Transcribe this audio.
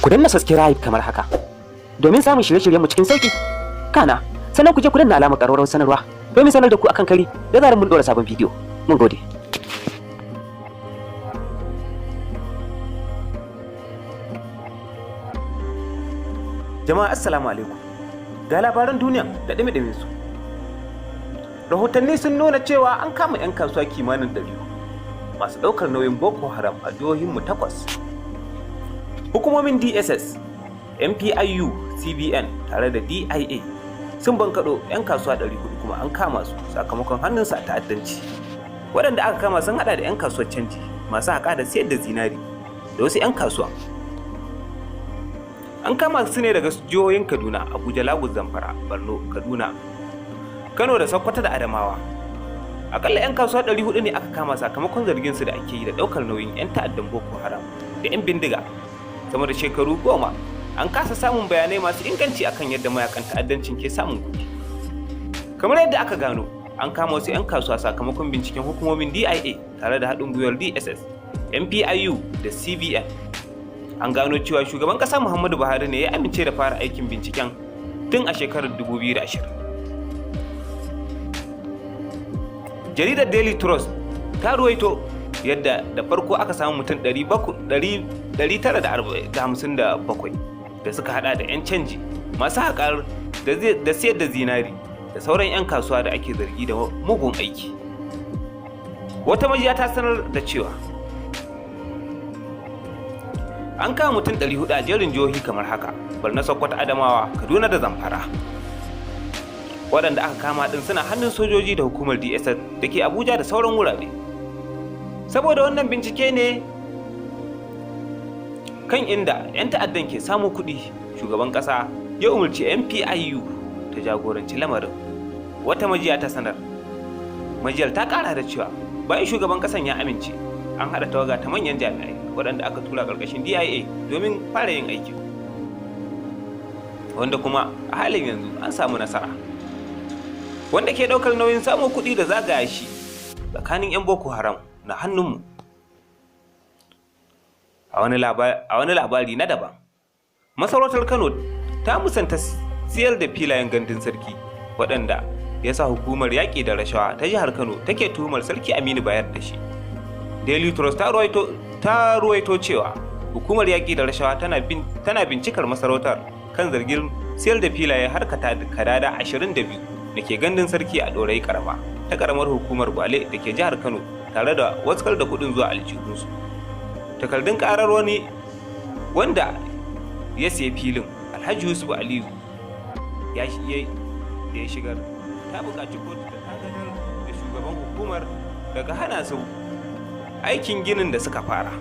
Ku danna subscribe kamar haka domin samun shirye-shiryenmu cikin sauki. Kana sannan ku je ku danna alamar ƙararrawar sanarwa domin sanar da ku akan kari da zarar mun ɗora sabon bidiyo. Mun gode. Jama'a assalamu alaikum. Ga labaran duniya da ɗumi-ɗumin su. Rahotanni sun nuna cewa an kama 'yan kasuwa kimanin 100 masu ɗaukar nauyin Boko Haram a jihohinmu 8. Hukumomin DSS, NPIU, CBN tare da DIA sun bankaɗo 'yan kasuwa 400 kuma an kama su sakamakon hannunsu a ta'addanci. Waɗanda aka kama sun haɗa da 'yan kasuwar canji masu haƙa da sayar da zinari da wasu 'yan kasuwa. An kama su ne daga jihohin Kaduna, Abuja, Lagos, Zamfara, Borno, Kaduna, Kano da Sokoto da Adamawa. Akalla 'yan kasuwa 400 ne aka kama sakamakon zargin su da ake yi da ɗaukar nauyin 'yan ta'addan Boko Haram da 'yan bindiga. Sama da shekaru 10 an kasa samun bayanai masu inganci akan yadda mayakan ta'addancin ke samun kuɗi. Kamar yadda aka gano, an kama wasu 'yan kasuwa sakamakon binciken hukumomin DIA tare da haɗin gwiwar DSS, NPIU da CBN. An gano cewa shugaban ƙasa Muhammadu Buhari ne ya amince da fara aikin binciken tun a shekarar 2020. Jaridar Daily Trust ta ruwaito yadda da farko aka samu mutum 957 da suka hada da 'yan canji masu haƙar da sayar da zinari da sauran 'yan kasuwa da ake zargi da mugun aiki. Wata majiya ta sanar da cewa an kama mutum 400 a jerin jihohi kamar haka: Borno, Sokoto, Adamawa, Kaduna da Zamfara. Waɗanda aka kama ɗin suna hannun sojoji da hukumar DSS da ke Abuja da sauran wurare. Saboda wannan bincike ne kan inda 'yan ta'addan ke samun kuɗi, shugaban ƙasa ya umarci NPIU ta jagoranci lamarin. Wata majiya ta sanar. Majiyar ta ƙara da cewa bayan shugaban ƙasan ya amince, an haɗa tawaga ta manyan jami'ai waɗanda aka tura ƙarƙashin DIA domin fara yin aikin, wanda kuma a halin yanzu an samu nasara. Wanda ke ɗaukar nauyin samun kuɗi da zagaya shi tsakanin 'yan Boko Haram na hannunmu. A wani labari na daban, masarautar Kano ta musanta siyar da filayen gandun sarki, waɗanda ya sa hukumar yaƙi da rashawa ta jihar Kano take tuhumar Sarki Aminu Bayar da shi. Daily Trust ta ruwaito cewa hukumar yaƙi da rashawa tana bincikar masarautar kan zargin siyar da filaye har kadada 22 da ke gandun sarki a Ɗorayi Karama ta ƙaramar hukumar Gwale da ke jihar Kano, tare da waskar da kuɗin zuwa aljihunsu. Takardun ƙarar wani wanda ya siya filin, Alhaji Yusuf Aliyu, ya shigar, ta buƙaci kotu ta dakatar da shugaban hukumar daga hana su aikin ginin da suka fara.